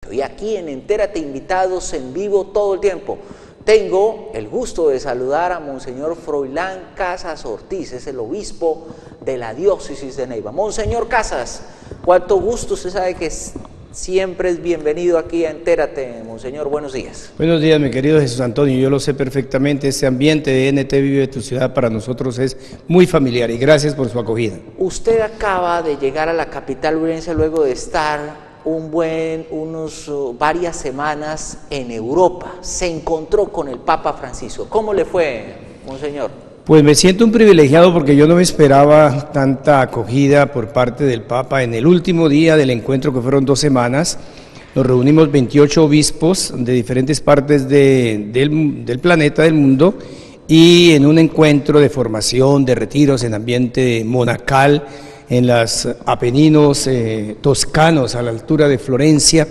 Y aquí en Entérate, invitados en vivo todo el tiempo. Tengo el gusto de saludar a Monseñor Froilán Casas Ortiz, es el obispo de la diócesis de Neiva. Monseñor Casas, cuánto gusto, usted sabe que siempre es bienvenido aquí a Entérate. Monseñor, buenos días. Buenos días, mi querido Jesús Antonio, yo lo sé perfectamente, este ambiente de NT Vive de tu Ciudad para nosotros es muy familiar y gracias por su acogida. Usted acaba de llegar a la capital huilense luego de estar varias semanas en Europa. Se encontró con el Papa Francisco. ¿Cómo le fue, Monseñor? Pues me siento un privilegiado porque yo no me esperaba tanta acogida por parte del Papa. En el último día del encuentro, que fueron 2 semanas, nos reunimos 28 obispos de diferentes partes del planeta, del mundo, y en un encuentro de formación, de retiros en ambiente monacal, en los Apeninos toscanos, a la altura de Florencia,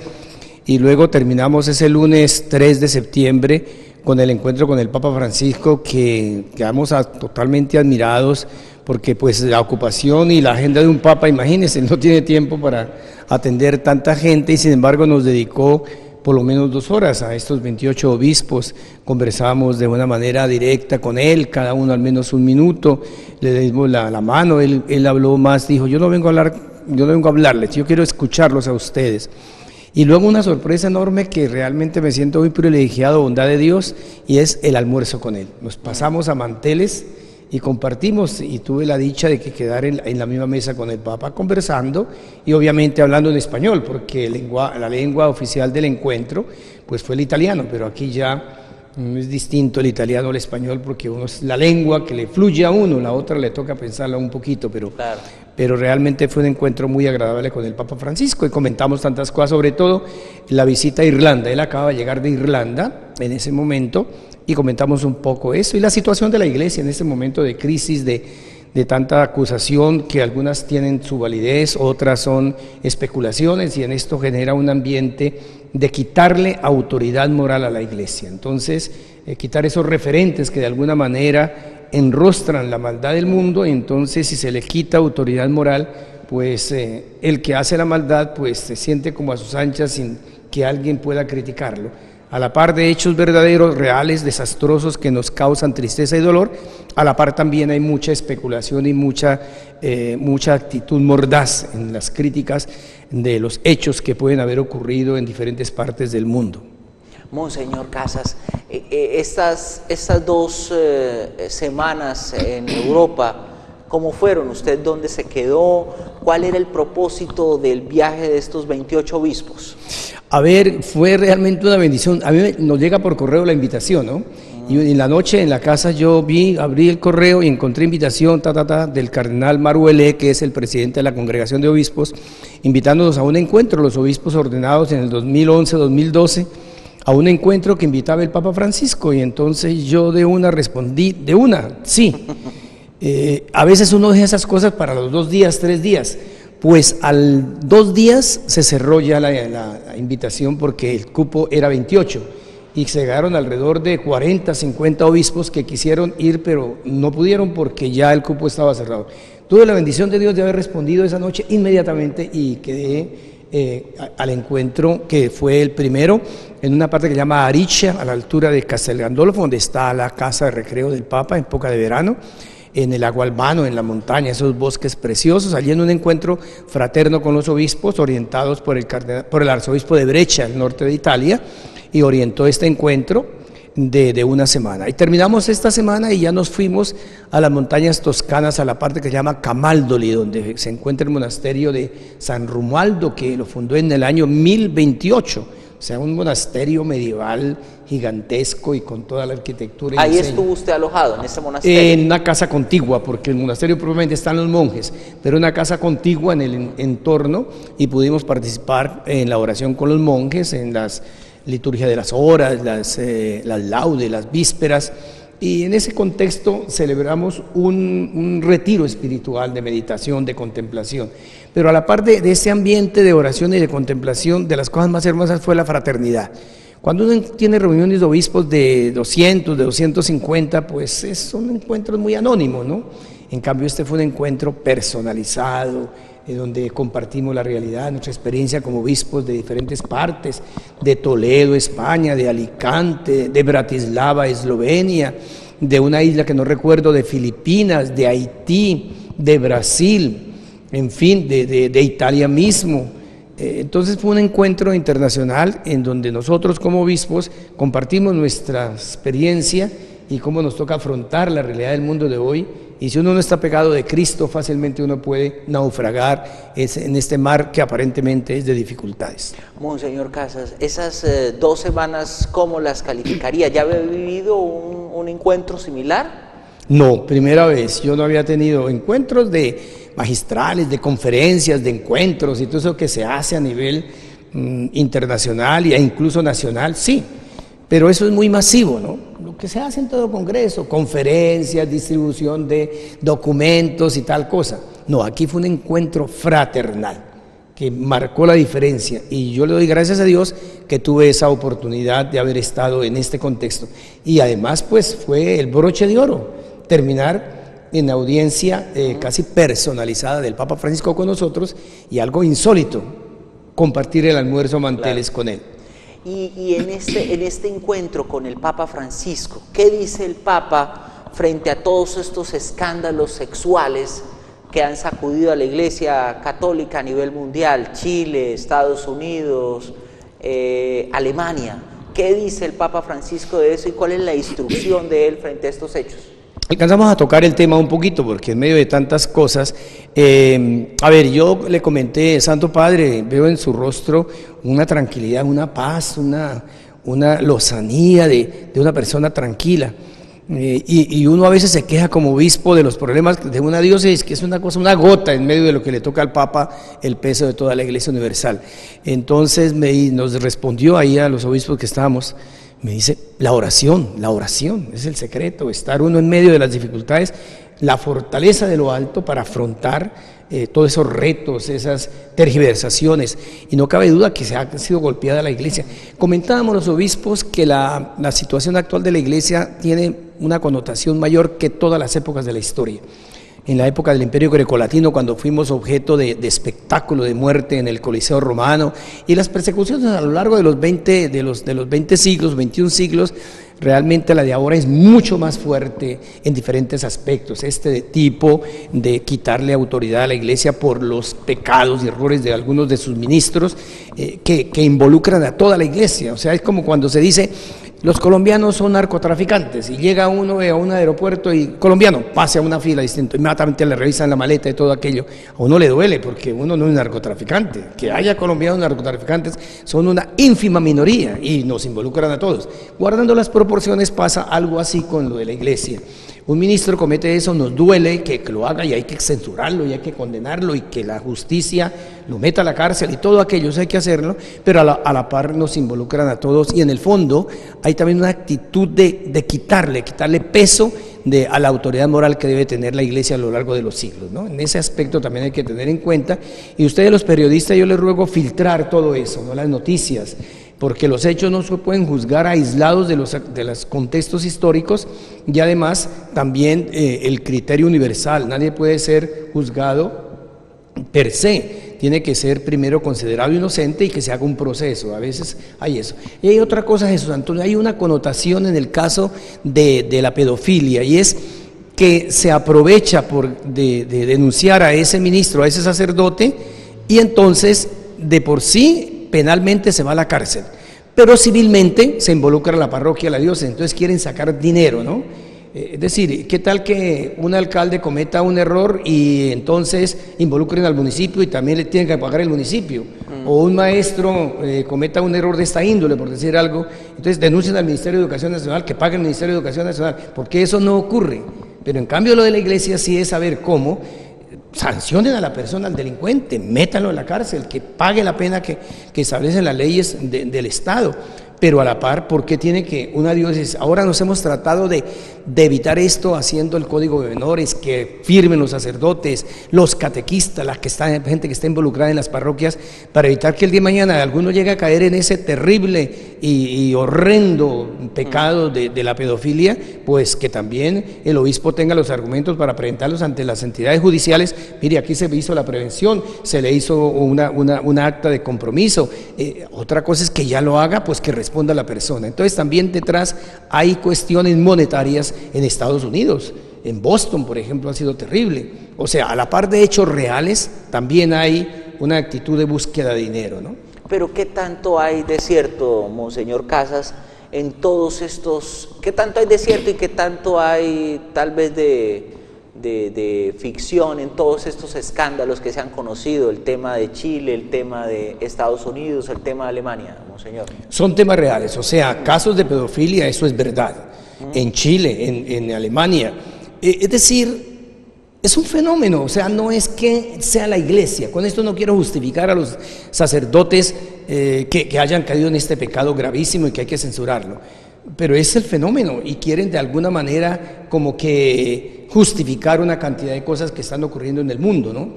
y luego terminamos ese lunes 3 de septiembre con el encuentro con el Papa Francisco, que quedamos totalmente admirados, porque pues la ocupación y la agenda de un Papa, imagínense, no tiene tiempo para atender tanta gente, y sin embargo nos dedicó por lo menos 2 horas a estos 28 obispos. Conversamos de una manera directa con él, cada uno al menos 1 minuto, le dimos la mano, él habló más, dijo, yo no vengo a hablarles, yo quiero escucharlos a ustedes. Y luego una sorpresa enorme que realmente me siento muy privilegiado, bondad de Dios, y es el almuerzo con él. Nos pasamos a manteles y compartimos, y tuve la dicha de que quedar en la misma mesa con el Papa conversando y obviamente hablando en español, porque la lengua oficial del encuentro pues fue el italiano, pero aquí ya es distinto el italiano al español, porque uno es la lengua que le fluye a uno, la otra le toca pensarla un poquito, pero realmente fue un encuentro muy agradable con el Papa Francisco y comentamos tantas cosas, sobre todo la visita a Irlanda. Él acaba de llegar de Irlanda en ese momento, y comentamos un poco eso y la situación de la iglesia en este momento de crisis, de tanta acusación, que algunas tienen su validez, otras son especulaciones, y en esto genera un ambiente de quitarle autoridad moral a la iglesia. Entonces, quitar esos referentes que de alguna manera enrostran la maldad del mundo, y entonces si se le quita autoridad moral, pues el que hace la maldad pues se siente como a sus anchas sin que alguien pueda criticarlo. A la par de hechos verdaderos, reales, desastrosos, que nos causan tristeza y dolor, a la par también hay mucha especulación y mucha actitud mordaz en las críticas de los hechos que pueden haber ocurrido en diferentes partes del mundo. Monseñor Casas, estas 2 semanas en Europa, ¿cómo fueron? ¿Usted dónde se quedó? ¿Cuál era el propósito del viaje de estos 28 obispos? A ver, fue realmente una bendición. A mí nos llega por correo la invitación, ¿no? Y en la noche en la casa yo abrí el correo y encontré invitación del cardenal Maruelé, que es el presidente de la Congregación de Obispos, invitándonos a un encuentro, los obispos ordenados en el 2011-2012, a un encuentro que invitaba el Papa Francisco, y entonces yo de una respondí, sí. A veces uno deja esas cosas para los 2 días, 3 días, pues al 2 días se cerró ya la invitación, porque el cupo era 28 y se llegaron alrededor de 40, 50 obispos que quisieron ir, pero no pudieron porque ya el cupo estaba cerrado. Tuve la bendición de Dios de haber respondido esa noche inmediatamente y quedé al encuentro, que fue el primero, en una parte que se llama Aricia, a la altura de Castel Gandolfo, donde está la casa de recreo del Papa en época de verano, en el Agualmano, en la montaña, esos bosques preciosos, allí en un encuentro fraterno con los obispos, orientados por el arzobispo de Brescia, el norte de Italia, y orientó este encuentro de 1 semana. Y terminamos esta semana y ya nos fuimos a las montañas toscanas, a la parte que se llama Camaldoli, donde se encuentra el monasterio de San Romualdo, que lo fundó en el año 1028, o sea, un monasterio medieval gigantesco y con toda la arquitectura. ¿Ahí estuvo usted alojado, en ese monasterio? En una casa contigua, porque el monasterio propiamente están los monjes, pero una casa contigua en el entorno, y pudimos participar en la oración con los monjes, en las liturgias de las horas, las laudes, las vísperas, y en ese contexto celebramos un retiro espiritual de meditación, de contemplación. Pero a la par de ese ambiente de oración y de contemplación, de las cosas más hermosas fue la fraternidad. Cuando uno tiene reuniones de obispos de 200, de 250, pues son encuentros muy anónimos, ¿no? En cambio, este fue un encuentro personalizado, donde compartimos la realidad, nuestra experiencia como obispos de diferentes partes, de Toledo, España, de Alicante, de Bratislava, Eslovenia, de una isla que no recuerdo, de Filipinas, de Haití, de Brasil, en fin, de Italia mismo. Entonces fue un encuentro internacional en donde nosotros como obispos compartimos nuestra experiencia y cómo nos toca afrontar la realidad del mundo de hoy. Y si uno no está pegado de Cristo, fácilmente uno puede naufragar en este mar que aparentemente es de dificultades. Monseñor Casas, esas 2 semanas, ¿cómo las calificaría? ¿Ya había vivido un encuentro similar? No, primera vez. Yo no había tenido encuentros magistrales, de conferencias, de encuentros y todo eso que se hace a nivel internacional e incluso nacional, sí. Pero eso es muy masivo, ¿no? Lo que se hace en todo congreso, conferencias, distribución de documentos y tal cosa. No, aquí fue un encuentro fraternal que marcó la diferencia y yo le doy gracias a Dios que tuve esa oportunidad de haber estado en este contexto. Y además, pues, fue el broche de oro, terminar en audiencia casi personalizada del Papa Francisco con nosotros y algo insólito, compartir el almuerzo a manteles con él. Y en este encuentro con el Papa Francisco, ¿qué dice el Papa frente a todos estos escándalos sexuales que han sacudido a la Iglesia Católica a nivel mundial? Chile, Estados Unidos, Alemania. ¿Qué dice el Papa Francisco de eso y cuál es la instrucción de él frente a estos hechos? Alcanzamos a tocar el tema un poquito porque en medio de tantas cosas, a ver, yo le comenté, Santo Padre, veo en su rostro una tranquilidad, una paz, una lozanía de una persona tranquila. Y uno a veces se queja como obispo de los problemas de una diócesis, que es una cosa, una gota en medio de lo que le toca al Papa, el peso de toda la Iglesia Universal. Entonces nos respondió ahí a los obispos que estábamos, me dice, la oración es el secreto, estar uno en medio de las dificultades, la fortaleza de lo alto para afrontar todos esos retos, esas tergiversaciones, y no cabe duda que se ha sido golpeada la Iglesia. Comentábamos los obispos que la situación actual de la Iglesia tiene una connotación mayor que todas las épocas de la historia. En la época del Imperio Grecolatino, cuando fuimos objeto de espectáculo de muerte en el Coliseo Romano, y las persecuciones a lo largo de los 20 siglos, 21 siglos, realmente la de ahora es mucho más fuerte en diferentes aspectos. Este tipo de quitarle autoridad a la Iglesia por los pecados y errores de algunos de sus ministros que involucran a toda la Iglesia. O sea, es como cuando se dice, los colombianos son narcotraficantes y llega uno a un aeropuerto y colombiano, pase a una fila distinta, inmediatamente le revisan la maleta y todo aquello. A uno le duele porque uno no es narcotraficante. Que haya colombianos narcotraficantes son una ínfima minoría y nos involucran a todos. Guardando las proporciones pasa algo así con lo de la Iglesia. Un ministro comete eso, nos duele que lo haga y hay que censurarlo y hay que condenarlo y que la justicia lo meta a la cárcel y todo aquello, eso hay que hacerlo, pero a la par nos involucran a todos y en el fondo hay también una actitud de quitarle peso a la autoridad moral que debe tener la Iglesia a lo largo de los siglos, ¿no? En ese aspecto también hay que tener en cuenta, y ustedes los periodistas yo les ruego filtrar todo eso, ¿no? Las noticias, porque los hechos no se pueden juzgar aislados de los contextos históricos y además también el criterio universal, nadie puede ser juzgado per se, tiene que ser primero considerado inocente y que se haga un proceso, a veces hay eso. Y hay otra cosa, Jesús Antonio, hay una connotación en el caso de la pedofilia y es que se aprovecha de denunciar a ese ministro, a ese sacerdote y entonces de por sí penalmente se va a la cárcel, pero civilmente se involucra la parroquia, la diócesis, entonces quieren sacar dinero, ¿no? Es decir, ¿qué tal que un alcalde cometa un error y entonces involucren al municipio y también le tienen que pagar el municipio? O un maestro cometa un error de esta índole, por decir algo, entonces denuncian al Ministerio de Educación Nacional, que pague el Ministerio de Educación Nacional, porque eso no ocurre. Pero en cambio lo de la Iglesia sí es saber cómo sancionen a la persona, al delincuente, métanlo en la cárcel, que pague la pena que establecen las leyes del Estado. Pero a la par, ¿por qué tiene que una diócesis? Ahora nos hemos tratado de evitar esto haciendo el código de menores, que firmen los sacerdotes, los catequistas, gente que está involucrada en las parroquias, para evitar que el día de mañana alguno llegue a caer en ese terrible y horrendo pecado de la pedofilia, pues que también el obispo tenga los argumentos para presentarlos ante las entidades judiciales mire, aquí se hizo la prevención, se le hizo una acta de compromiso. Otra cosa es que ya lo haga, pues que responda la persona. Entonces también detrás hay cuestiones monetarias en Estados Unidos. En Boston, por ejemplo, ha sido terrible. O sea, a la par de hechos reales, también hay una actitud de búsqueda de dinero, ¿no? Pero ¿qué tanto hay de cierto, Monseñor Casas, en todos estos, qué tanto hay de cierto y qué tanto hay tal vez de ficción en todos estos escándalos que se han conocido, el tema de Chile, el tema de Estados Unidos, el tema de Alemania, Monseñor? Son temas reales, o sea, casos de pedofilia, eso es verdad. En Chile, en Alemania. Es decir, es un fenómeno, o sea, no es que sea la iglesia. Con esto no quiero justificar a los sacerdotes que hayan caído en este pecado gravísimo y que hay que censurarlo, pero es el fenómeno y quieren de alguna manera como que justificar una cantidad de cosas que están ocurriendo en el mundo, ¿no?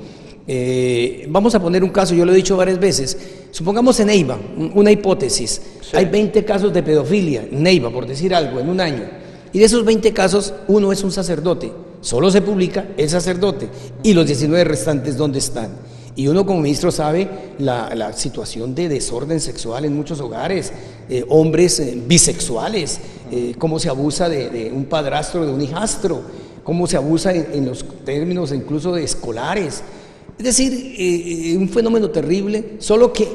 Vamos a poner un caso, yo lo he dicho varias veces, supongamos en Neiva, una hipótesis, sí. Hay 20 casos de pedofilia en Neiva, por decir algo, en un año. Y de esos 20 casos, uno es un sacerdote, solo se publica el sacerdote, y los 19 restantes, ¿dónde están? Y uno como ministro sabe la situación de desorden sexual en muchos hogares, hombres bisexuales, cómo se abusa de un padrastro, de un hijastro, cómo se abusa en los términos incluso de escolares. Es decir, un fenómeno terrible, solo que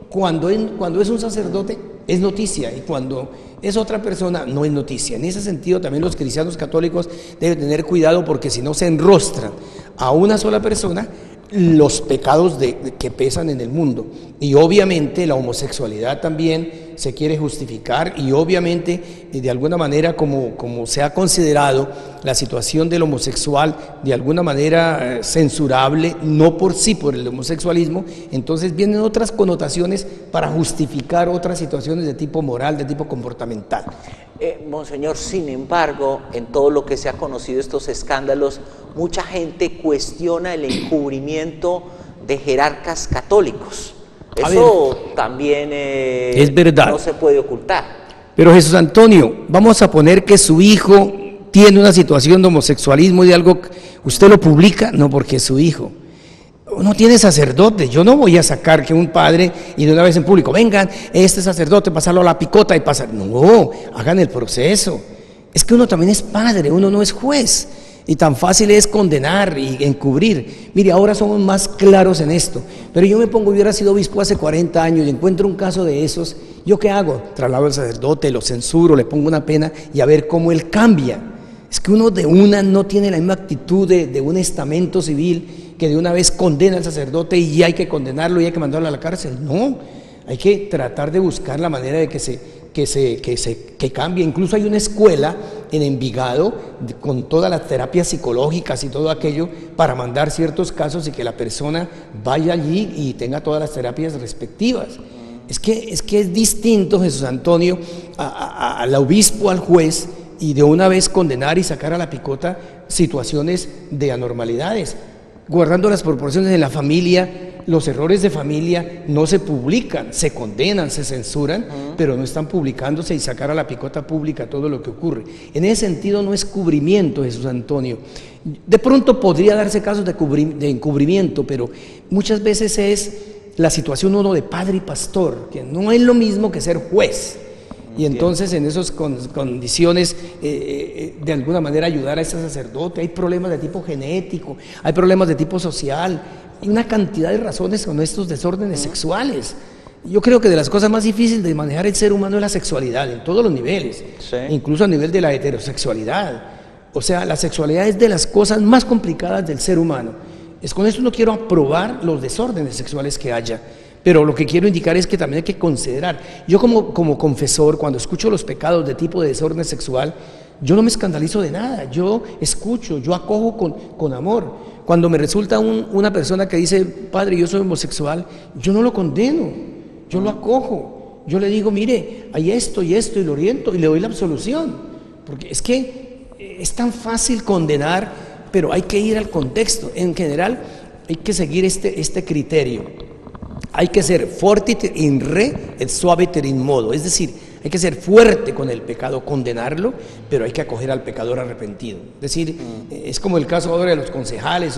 cuando es un sacerdote es noticia y cuando es otra persona no es noticia. En ese sentido también los cristianos católicos deben tener cuidado porque si no se enrostran a una sola persona los pecados que pesan en el mundo. Y obviamente la homosexualidad también se quiere justificar y obviamente de alguna manera como se ha considerado la situación del homosexual de alguna manera censurable, no por sí por el homosexualismo, entonces vienen otras connotaciones para justificar otras situaciones de tipo moral, de tipo comportamental. Monseñor, sin embargo, en todo lo que se ha conocido estos escándalos, mucha gente cuestiona el encubrimiento de jerarcas católicos. Eso también es verdad. No se puede ocultar. Pero Jesús Antonio, vamos a poner que su hijo tiene una situación de homosexualismo y de algo, ¿usted lo publica? No, porque es su hijo. Uno tiene sacerdote, yo no voy a sacar que un padre y de una vez en público, vengan, este sacerdote, pasarlo a la picota y pasar. No, hagan el proceso. Es que uno también es padre, uno no es juez. Y tan fácil es condenar y encubrir. Mire, ahora somos más claros en esto. Pero yo me pongo, hubiera sido obispo hace 40 años y encuentro un caso de esos, ¿yo qué hago? Traslado al sacerdote, lo censuro, le pongo una pena y a ver cómo él cambia. Es que uno de una no tiene la misma actitud de un estamento civil que de una vez condena al sacerdote y hay que condenarlo y hay que mandarlo a la cárcel. No, hay que tratar de buscar la manera de que cambie. Incluso hay una escuela en Envigado con todas las terapias psicológicas y todo aquello para mandar ciertos casos y que la persona vaya allí y tenga todas las terapias respectivas. Es que es distinto, Jesús Antonio, al obispo, al juez, y de una vez condenar y sacar a la picota situaciones de anormalidades, guardando las proporciones en la familia. Los errores de familia no se publican, se condenan, se censuran, pero no están publicándose y sacar a la picota pública todo lo que ocurre. En ese sentido no es cubrimiento, Jesús Antonio. De pronto podría darse casos de encubrimiento, pero muchas veces es la situación uno de padre y pastor, que no es lo mismo que ser juez. Y entonces en esas condiciones de alguna manera ayudar a ese sacerdote. Hay problemas de tipo genético, hay problemas de tipo social, hay una cantidad de razones con estos desórdenes sexuales. Yo creo que de las cosas más difíciles de manejar el ser humano es la sexualidad, en todos los niveles, sí. Incluso a nivel de la heterosexualidad. O sea, la sexualidad es de las cosas más complicadas del ser humano. Con esto no quiero aprobar los desórdenes sexuales que haya, pero lo que quiero indicar es que también hay que considerar. Yo como confesor, cuando escucho los pecados de tipo de desorden sexual, yo no me escandalizo de nada, yo escucho, yo acojo con amor. Cuando me resulta una persona que dice, padre, yo soy homosexual, yo no lo condeno, yo lo acojo, yo le digo, mire, hay esto y esto y lo oriento y le doy la absolución, porque es que es tan fácil condenar, pero hay que ir al contexto. En general hay que seguir este criterio. Hay que ser fortiter in re et suaviter in modo, es decir, hay que ser fuerte con el pecado, condenarlo, pero hay que acoger al pecador arrepentido. Es decir, es como el caso ahora de los concejales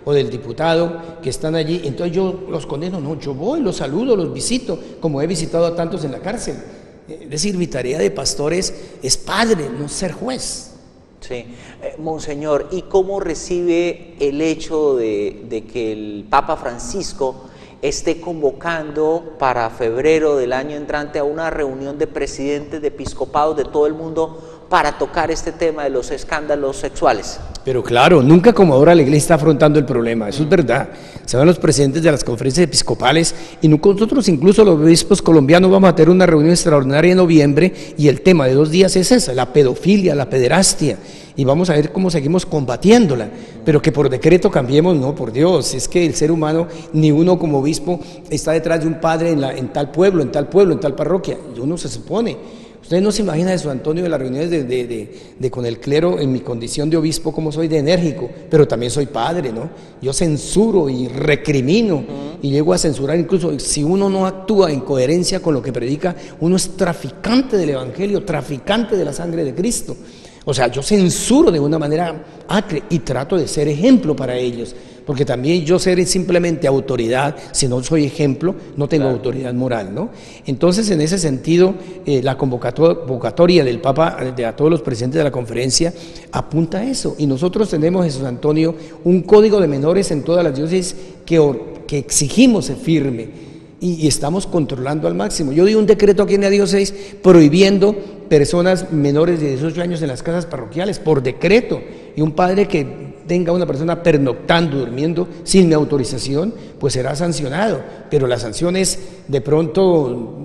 o del diputado que están allí, entonces yo los condeno, no, yo voy, los saludo, los visito, como he visitado a tantos en la cárcel. Es decir, mi tarea de pastor es padre, no ser juez. Sí, Monseñor, ¿y cómo recibe el hecho de que el Papa Francisco esté convocando para febrero del año entrante a una reunión de presidentes de episcopados de todo el mundo para tocar este tema de los escándalos sexuales? Pero claro, nunca como ahora la iglesia está afrontando el problema, eso es verdad. Se van los presidentes de las conferencias episcopales y nosotros incluso los obispos colombianos vamos a tener una reunión extraordinaria en noviembre y el tema de 2 días es esa, la pedofilia, la pederastia, y vamos a ver cómo seguimos combatiéndola, pero que por decreto cambiemos, no, por Dios, es que el ser humano, ni uno como obispo está detrás de un padre en tal pueblo, en tal parroquia, y uno se supone. Ustedes no se imaginan eso, Antonio, de las reuniones de con el clero en mi condición de obispo, como soy de enérgico, pero también soy padre, ¿no? Yo censuro y recrimino y llego a censurar, incluso si uno no actúa en coherencia con lo que predica, uno es traficante del evangelio, traficante de la sangre de Cristo. O sea, yo censuro de una manera acre y trato de ser ejemplo para ellos, porque también yo seré simplemente autoridad, si no soy ejemplo, no tengo autoridad moral, ¿no? Entonces, en ese sentido, la convocatoria del Papa a todos los presidentes de la conferencia apunta a eso, y nosotros tenemos, Jesús Antonio, un código de menores en todas las diócesis que exigimos se firme, y estamos controlando al máximo. Yo di un decreto aquí en la diócesis prohibiendo personas menores de 18 años en las casas parroquiales, por decreto, y un padre que tenga una persona pernoctando, durmiendo sin mi autorización, pues será sancionado, pero la sanción es de pronto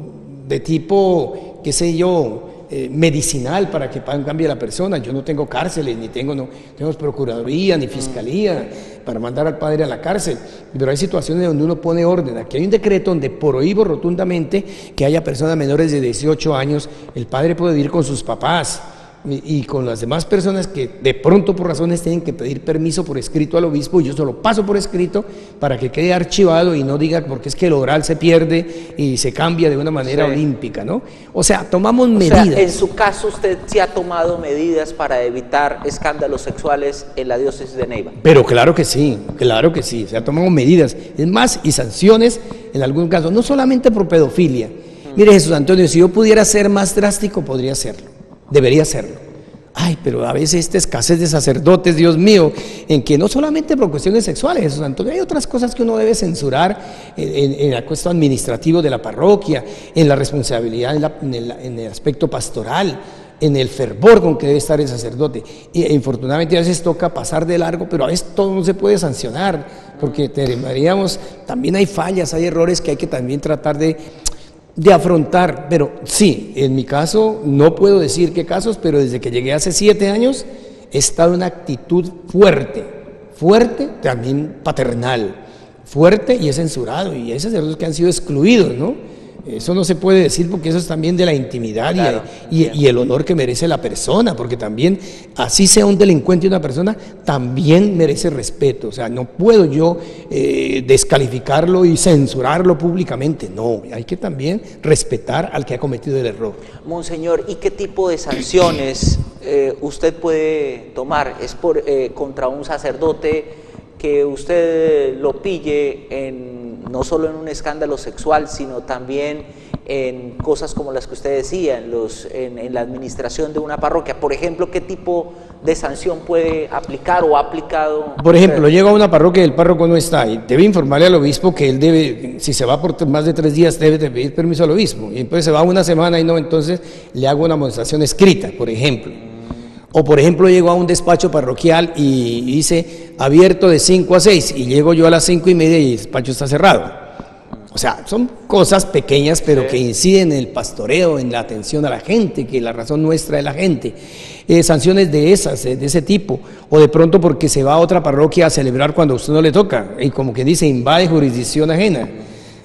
de tipo, qué sé yo, medicinal para que cambie la persona. Yo no tengo cárceles, no tengo procuraduría ni fiscalía para mandar al padre a la cárcel, pero hay situaciones donde uno pone orden. Aquí hay un decreto donde prohíbo rotundamente que haya personas menores de 18 años, el padre puede vivir con sus papás y con las demás personas que de pronto por razones tienen que pedir permiso por escrito al obispo, y yo se lo paso por escrito para que quede archivado y no diga porque es que el oral se pierde y se cambia de una manera olímpica, ¿no? O sea, tomamos medidas. O sea, en su caso usted sí ha tomado medidas para evitar escándalos sexuales en la diócesis de Neiva. Pero claro que sí, se ha tomado medidas, es más, y sanciones en algún caso, no solamente por pedofilia. Mire, Jesús Antonio, si yo pudiera ser más drástico, podría serlo. Debería serlo. Ay, pero a veces esta escasez de sacerdotes, Dios mío, en que no solamente por cuestiones sexuales, Jesús Antonio, hay otras cosas que uno debe censurar en el aspecto administrativo de la parroquia, en la responsabilidad, en el aspecto pastoral, en el fervor con que debe estar el sacerdote. Y infortunadamente a veces toca pasar de largo, pero a veces todo no se puede sancionar, porque también hay fallas, hay errores que hay que también tratar de afrontar, pero sí, en mi caso, no puedo decir qué casos, pero desde que llegué hace 7 años, he estado en una actitud fuerte, también paternal, fuerte, y he censurado, y hay sacerdotes que han sido excluidos, ¿no? Eso no se puede decir porque eso es también de la intimidad, claro, y el honor que merece la persona, porque también, así sea un delincuente una persona, también merece respeto. O sea, no puedo yo descalificarlo y censurarlo públicamente, no, hay que también respetar al que ha cometido el error. Monseñor, ¿y qué tipo de sanciones usted puede tomar? ¿Es contra un sacerdote que usted lo pille no solo en un escándalo sexual, sino también en cosas como las que usted decía, en la administración de una parroquia? Por ejemplo, ¿qué tipo de sanción puede aplicar o ha aplicado? Por ejemplo, llego a una parroquia y el párroco no está, y debe informarle al obispo que él debe, si se va por más de 3 días, debe de pedir permiso al obispo, y después se va una semana y no, entonces le hago una amonestación escrita, por ejemplo. O por ejemplo, llego a un despacho parroquial y dice abierto de 5 a 6 y llego yo a las 5:30 y el despacho está cerrado. O sea, son cosas pequeñas pero que inciden en el pastoreo, en la atención a la gente, que la razón nuestra es la gente. Sanciones de ese tipo, o de pronto porque se va a otra parroquia a celebrar cuando a usted no le toca, y como que dice, invade jurisdicción ajena.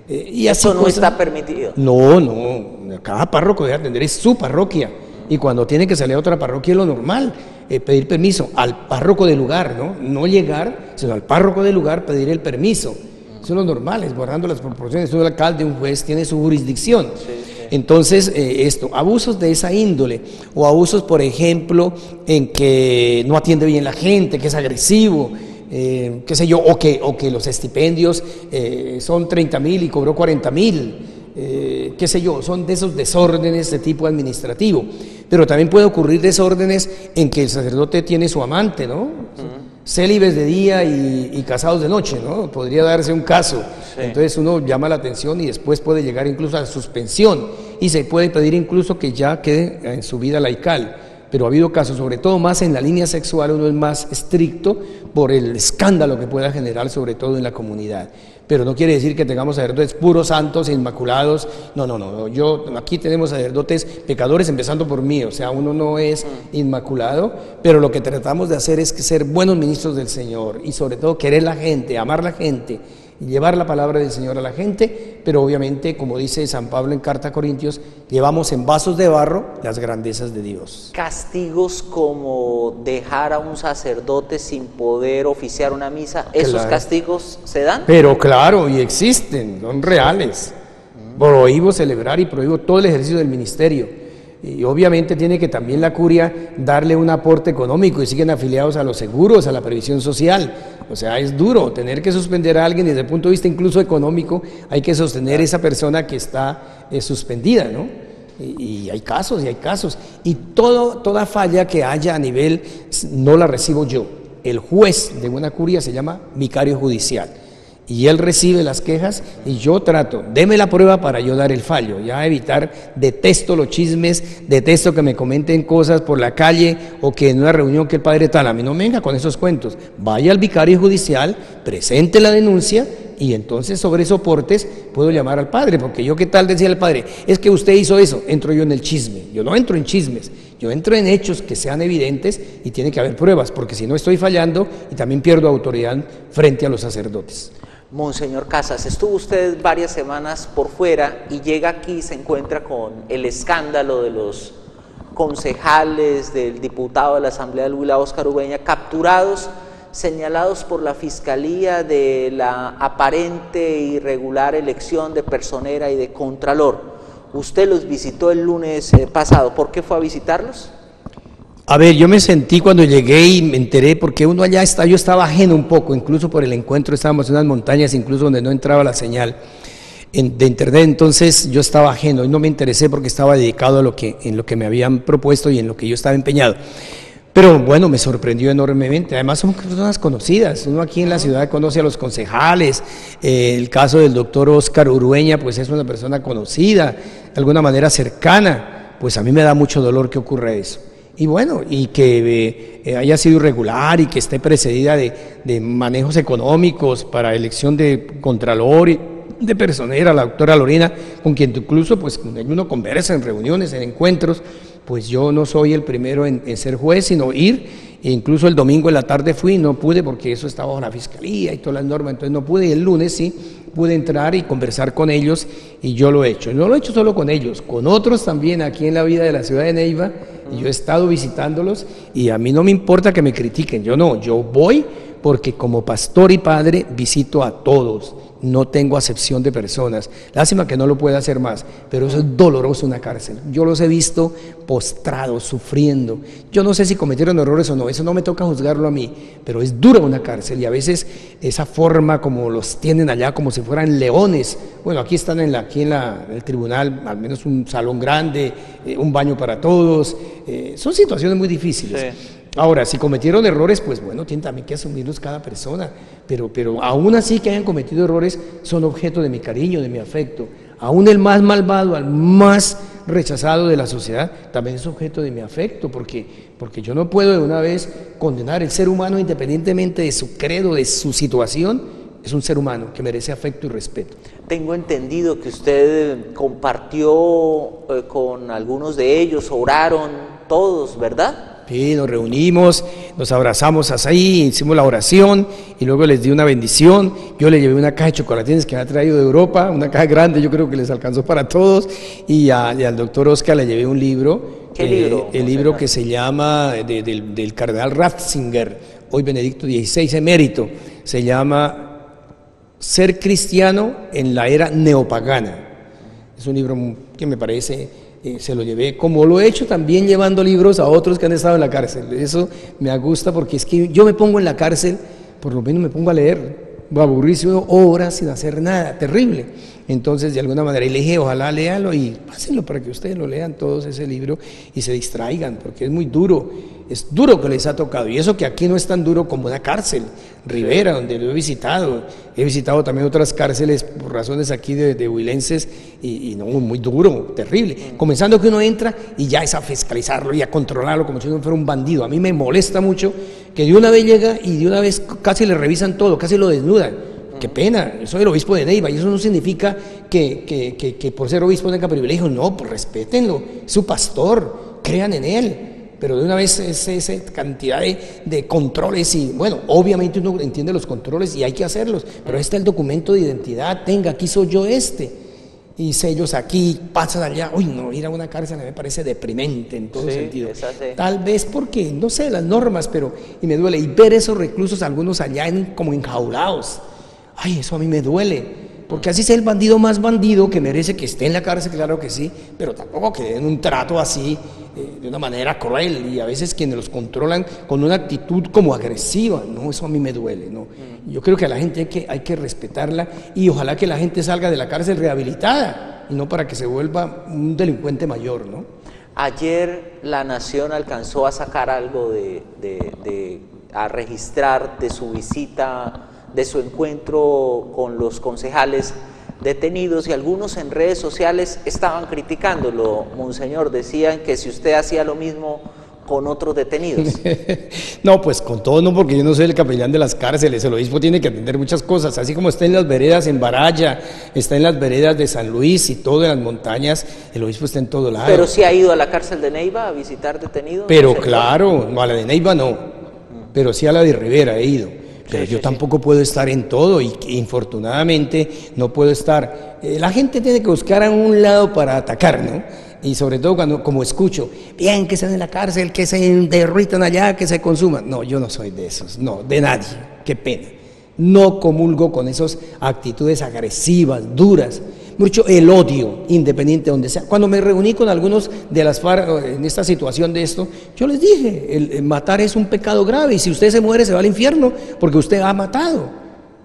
Y así eso no está permitido. No, cada párroco debe atender, es su parroquia. Y cuando tiene que salir a otra parroquia es lo normal, pedir permiso al párroco del lugar, no llegar, sino al párroco del lugar pedir el permiso. Eso es lo normal, es guardando las proporciones. Un alcalde, un juez tiene su jurisdicción. Entonces, abusos de esa índole, o abusos, por ejemplo, en que no atiende bien la gente, que es agresivo, qué sé yo, o que los estipendios son 30.000 y cobró 40.000, qué sé yo, son de esos desórdenes de tipo administrativo. Pero también puede ocurrir desórdenes en que el sacerdote tiene su amante, ¿no? Célibes de día y casados de noche, ¿no? Podría darse un caso. Sí. Entonces uno llama la atención y después puede llegar incluso a la suspensión y se puede pedir incluso que ya quede en su vida laical. Pero ha habido casos, sobre todo más en la línea sexual, uno es más estricto por el escándalo que pueda generar, sobre todo en la comunidad. Pero no quiere decir que tengamos sacerdotes puros, santos, inmaculados. No. Aquí tenemos sacerdotes pecadores, empezando por mí. O sea, uno no es inmaculado, pero lo que tratamos de hacer es ser buenos ministros del Señor y sobre todo querer la gente, amar la gente, llevar la palabra del Señor a la gente, pero obviamente, como dice San Pablo en Carta a Corintios, llevamos en vasos de barro las grandezas de Dios. Castigos como dejar a un sacerdote sin poder oficiar una misa, ¿esos Claro. castigos se dan? Pero claro, y existen, son reales. Prohíbo celebrar y prohíbo todo el ejercicio del ministerio. Y obviamente tiene que también la curia darle un aporte económico y siguen afiliados a los seguros, a la previsión social. O sea, es duro tener que suspender a alguien desde el punto de vista incluso económico, hay que sostener a esa persona que está suspendida, ¿no? Y hay casos, y toda falla que haya a nivel, no la recibo yo. El juez de una curia se llama vicario judicial. Y él recibe las quejas y yo trato, deme la prueba para yo dar el fallo, ya evitar, detesto los chismes, detesto que me comenten cosas por la calle o que en una reunión que el padre tal, a mí no me venga con esos cuentos, vaya al vicario judicial, presente la denuncia y entonces sobre soportes puedo llamar al padre, porque yo qué tal decía el padre, es que usted hizo eso, entro yo en el chisme, yo no entro en chismes, yo entro en hechos que sean evidentes y tiene que haber pruebas, porque si no estoy fallando y también pierdo autoridad frente a los sacerdotes. Monseñor Casas, estuvo usted varias semanas por fuera y llega aquí y se encuentra con el escándalo de los concejales, del diputado de la Asamblea del Huila, Óscar Ureña, capturados, señalados por la Fiscalía de la aparente e irregular elección de personera y de contralor. Usted los visitó el lunes pasado, ¿por qué fue a visitarlos? A ver, yo me sentí cuando llegué y me enteré, porque uno allá está, yo estaba ajeno un poco, incluso por el encuentro, estábamos en unas montañas, incluso donde no entraba la señal de internet, entonces yo estaba ajeno y no me interesé porque estaba dedicado a en lo que me habían propuesto y en lo que yo estaba empeñado. Pero bueno, me sorprendió enormemente, además son personas conocidas, uno aquí en la ciudad conoce a los concejales, el caso del doctor Óscar Ureña, pues es una persona conocida, de alguna manera cercana, pues a mí me da mucho dolor que ocurra eso. Y bueno, y que haya sido irregular y que esté precedida de manejos económicos para elección de contralor y de personera, la doctora Lorena, con quien incluso pues uno conversa en reuniones, en encuentros, pues yo no soy el primero en ser juez, sino ir, e incluso el domingo en la tarde fui, no pude porque eso estaba bajo la fiscalía y todas las normas, entonces no pude, y el lunes sí pude entrar y conversar con ellos y yo lo he hecho. No lo he hecho solo con ellos, con otros también aquí en la vida de la ciudad de Neiva, y yo he estado visitándolos y a mí no me importa que me critiquen, yo voy porque como pastor y padre visito a todos, no tengo acepción de personas. Lástima que no lo pueda hacer más, pero eso es doloroso, una cárcel. Yo los he visto postrados, sufriendo. Yo no sé si cometieron errores o no, eso no me toca juzgarlo a mí, pero es dura una cárcel y a veces esa forma como los tienen allá, como si fueran leones. Bueno, aquí están en el tribunal, al menos un salón grande, un baño para todos. Son situaciones muy difíciles. Sí. Ahora, si cometieron errores, pues bueno, tienen también que asumirlos cada persona, pero aún así que hayan cometido errores, son objeto de mi cariño, de mi afecto. Aún el más malvado, al más rechazado de la sociedad, también es objeto de mi afecto, porque yo no puedo de una vez condenar el ser humano independientemente de su credo, de su situación, es un ser humano que merece afecto y respeto. Tengo entendido que usted compartió con algunos de ellos, oraron todos, ¿verdad? Sí, nos reunimos, nos abrazamos así, hicimos la oración y luego les di una bendición. Yo le llevé una caja de chocolatines que me ha traído de Europa, una caja grande, yo creo que les alcanzó para todos, y al doctor Óscar le llevé un libro. ¿Qué libro? El libro que se llama, del cardenal Ratzinger, hoy Benedicto XVI emérito, se llama Ser cristiano en la era neopagana. Es un libro que me parece, se lo llevé, como lo he hecho también llevando libros a otros que han estado en la cárcel. Eso me gusta porque es que yo me pongo en la cárcel, por lo menos me pongo a leer, aburrido, horas sin hacer nada, terrible. Entonces, de alguna manera, y le dije, ojalá léalo y pásenlo para que ustedes lo lean todos ese libro y se distraigan, porque es muy duro, es duro que les ha tocado, y eso que aquí no es tan duro como una cárcel, Rivera, donde lo he visitado también otras cárceles por razones aquí de huilenses, y no, muy duro, terrible, comenzando que uno entra y ya es a fiscalizarlo y a controlarlo como si uno fuera un bandido. A mí me molesta mucho que de una vez llega y de una vez casi le revisan todo, casi lo desnudan. Qué pena, yo soy el obispo de Neiva y eso no significa que por ser obispo tenga privilegio, no, pues respétenlo, es su pastor, crean en él, pero de una vez esa cantidad de controles y bueno, obviamente uno entiende los controles y hay que hacerlos, pero este es el documento de identidad, tenga, aquí soy yo y sellos aquí, pasan allá, uy no, ir a una cárcel me parece deprimente en todo sentido, tal vez porque, no sé, las normas, y me duele, y ver esos reclusos, algunos allá como enjaulados. Ay, eso a mí me duele, porque así sea el bandido más bandido que merece que esté en la cárcel, claro que sí, pero tampoco que den un trato así, de una manera cruel, y a veces quienes los controlan con una actitud como agresiva, no, eso a mí me duele, no. Yo creo que a la gente hay que respetarla y ojalá que la gente salga de la cárcel rehabilitada, y no para que se vuelva un delincuente mayor, ¿no? Ayer La Nación alcanzó a sacar algo a registrar de su visita, de su encuentro con los concejales detenidos, y algunos en redes sociales estaban criticándolo, monseñor, decían que si usted hacía lo mismo con otros detenidos. No, pues con todo no, porque yo no soy el capellán de las cárceles, el obispo tiene que atender muchas cosas, así como está en las veredas en Baraya, está en las veredas de San Luis y todo en las montañas, el obispo está en todo lado. ¿Pero sí ha ido a la cárcel de Neiva a visitar detenidos? Pero claro, no, a la de Neiva no, pero sí a la de Rivera he ido. Pero yo tampoco puedo estar en todo y infortunadamente no puedo estar. La gente tiene que buscar a un lado para atacar, ¿no? Y sobre todo cuando, como escucho, bien, que estén en la cárcel, que se derritan allá, que se consuman. No, yo no soy de esos, no, de nadie, qué pena. No comulgo con esas actitudes agresivas, duras. Mucho el odio, independiente de donde sea. Cuando me reuní con algunos de las FARC en esta situación de esto, yo les dije, el matar es un pecado grave y si usted se muere se va al infierno porque usted ha matado.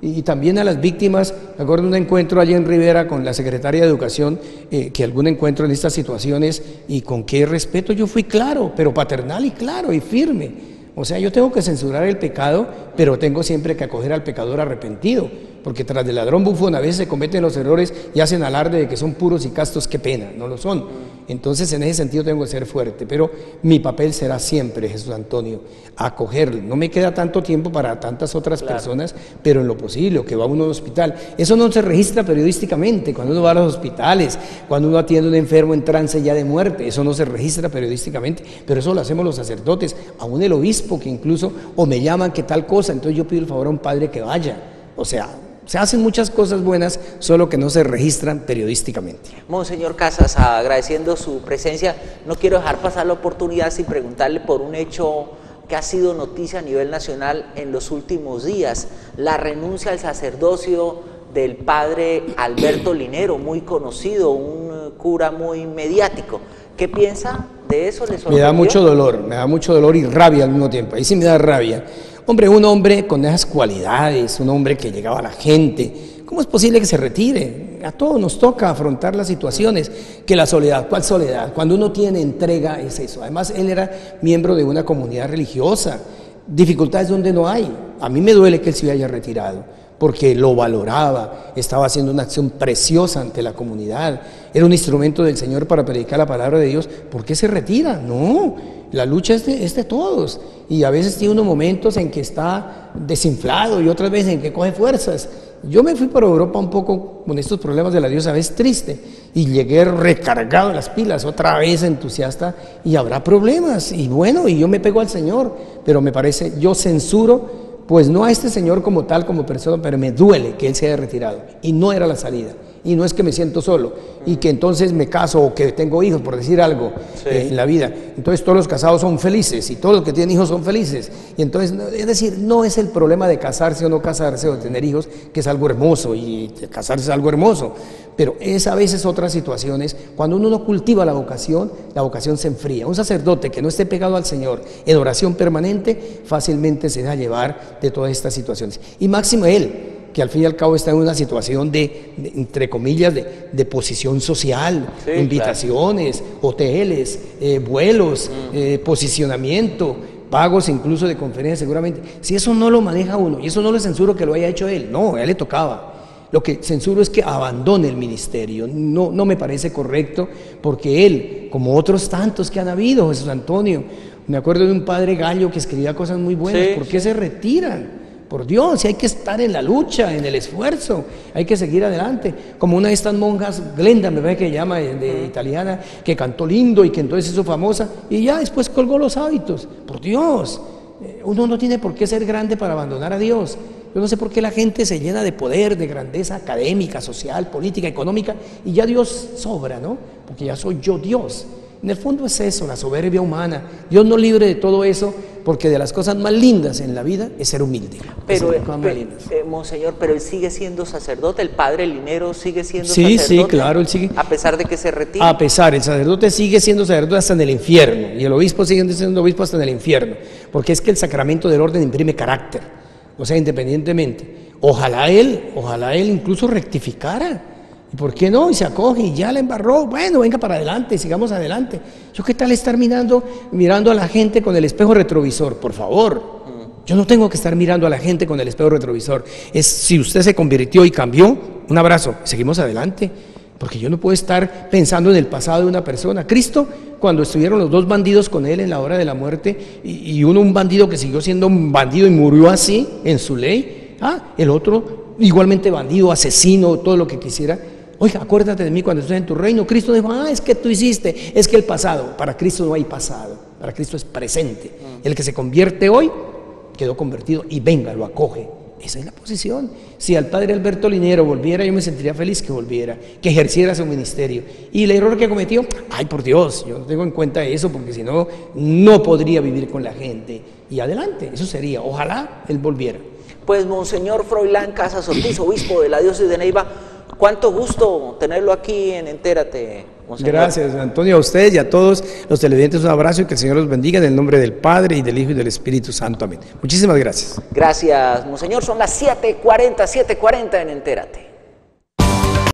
Y también a las víctimas, me acuerdo de un encuentro allí en Rivera con la secretaria de Educación, que algún encuentro en estas situaciones, y con qué respeto yo fui claro, pero paternal y claro y firme. O sea, yo tengo que censurar el pecado, pero tengo siempre que acoger al pecador arrepentido, porque tras del ladrón bufón a veces se cometen los errores y hacen alarde de que son puros y castos, qué pena, no lo son. Entonces, en ese sentido tengo que ser fuerte, pero mi papel será siempre, Jesús Antonio, acogerlo. No me queda tanto tiempo para tantas otras personas, pero en lo posible, que va uno al hospital. Eso no se registra periodísticamente, cuando uno va a los hospitales, cuando uno atiende a un enfermo en trance ya de muerte, eso no se registra periodísticamente, pero eso lo hacemos los sacerdotes, aún el obispo, que incluso, o me llaman que tal cosa, entonces yo pido el favor a un padre que vaya, o sea, se hacen muchas cosas buenas, solo que no se registran periodísticamente. Monseñor Casas, agradeciendo su presencia, no quiero dejar pasar la oportunidad sin preguntarle por un hecho que ha sido noticia a nivel nacional en los últimos días, la renuncia al sacerdocio del padre Alberto Linero, muy conocido, un cura muy mediático. ¿Qué piensa de eso? Me da mucho dolor y rabia al mismo tiempo, ahí sí me da rabia. Hombre, un hombre con esas cualidades, un hombre que llegaba a la gente, ¿cómo es posible que se retire? A todos nos toca afrontar las situaciones, que la soledad, ¿cuál soledad? Cuando uno tiene entrega es eso. Además, él era miembro de una comunidad religiosa, dificultades donde no hay. A mí me duele que él se haya retirado, porque lo valoraba, estaba haciendo una acción preciosa ante la comunidad, era un instrumento del Señor para predicar la palabra de Dios. ¿Por qué se retira? No, la lucha es de todos, y a veces tiene unos momentos en que está desinflado y otras veces en que coge fuerzas. Yo me fui para Europa un poco con estos problemas de la diosa, a veces triste, y llegué recargado de las pilas, otra vez entusiasta, y habrá problemas, y bueno, y yo me pego al Señor, pero me parece, yo censuro, pues no a este señor como tal, como persona, pero me duele que él se haya retirado, y no era la salida. y no es que me siento solo y que entonces me caso o que tengo hijos, por decir algo, en la vida. Entonces todos los casados son felices y todos los que tienen hijos son felices. Y entonces, es decir, no es el problema de casarse o no casarse o de tener hijos, que es algo hermoso, y casarse es algo hermoso, pero es a veces otras situaciones. Cuando uno no cultiva la vocación se enfría. Un sacerdote que no esté pegado al Señor en oración permanente fácilmente se deja llevar de todas estas situaciones. Y máximo él, que al fin y al cabo está en una situación entre comillas, de posición social, invitaciones, claro, hoteles, vuelos, posicionamiento, pagos incluso de conferencias seguramente. Si eso no lo maneja uno, y eso no lo censuro que lo haya hecho él, no, a él le tocaba. Lo que censuro es que abandone el ministerio. No me parece correcto, porque él, como otros tantos que han habido, Jesús Antonio, me acuerdo de un padre Gallo que escribía cosas muy buenas. ¿Por qué se retiran? Por Dios, hay que estar en la lucha, en el esfuerzo, hay que seguir adelante. Como una de estas monjas, Glenda, me parece que llama, de italiana, que cantó lindo y que entonces hizo famosa, y ya después colgó los hábitos. Por Dios, uno no tiene por qué ser grande para abandonar a Dios. Yo no sé por qué la gente se llena de poder, de grandeza académica, social, política, económica, y ya Dios sobra, ¿no? Porque ya soy yo Dios. En el fondo es eso, la soberbia humana. Dios nos libre de todo eso, porque de las cosas más lindas en la vida es ser humilde. Pero, monseñor, pero él sigue siendo sacerdote, el padre Linero sigue siendo sacerdote. Sí, claro, él sigue. A pesar de que se retira. A pesar, el sacerdote sigue siendo sacerdote hasta en el infierno, y el obispo sigue siendo obispo hasta en el infierno, porque es que el sacramento del orden imprime carácter, o sea, independientemente. Ojalá él incluso rectificara. ¿Y por qué no? Y se acoge y ya la embarró. Bueno, venga para adelante, sigamos adelante. ¿Yo qué tal estar mirando a la gente con el espejo retrovisor? Por favor, yo no tengo que estar mirando a la gente con el espejo retrovisor. Es si usted se convirtió y cambió, un abrazo, seguimos adelante. Porque yo no puedo estar pensando en el pasado de una persona. Cristo, cuando estuvieron los dos bandidos con él en la hora de la muerte, y uno un bandido que siguió siendo un bandido y murió así en su ley, el otro igualmente bandido, asesino, todo lo que quisiera. Oiga, acuérdate de mí cuando estés en tu reino. Cristo dijo, es que tú hiciste, es que el pasado. Para Cristo no hay pasado, para Cristo es presente. El que se convierte hoy, quedó convertido y venga, lo acoge. Esa es la posición. Si al padre Alberto Linero volviera, yo me sentiría feliz que volviera, que ejerciera su ministerio. Y el error que cometió, ay por Dios, yo no tengo en cuenta eso, porque si no, no podría vivir con la gente. Y adelante, eso sería, ojalá él volviera. Pues Monseñor Froilán Casas Ortiz, obispo de la diócesis de Neiva, cuánto gusto tenerlo aquí en Entérate, monseñor. Gracias, Antonio, a ustedes y a todos los televidentes un abrazo y que el Señor los bendiga en el nombre del Padre y del Hijo y del Espíritu Santo. Amén. Muchísimas gracias. Gracias, monseñor. Son las 7:40 en Entérate.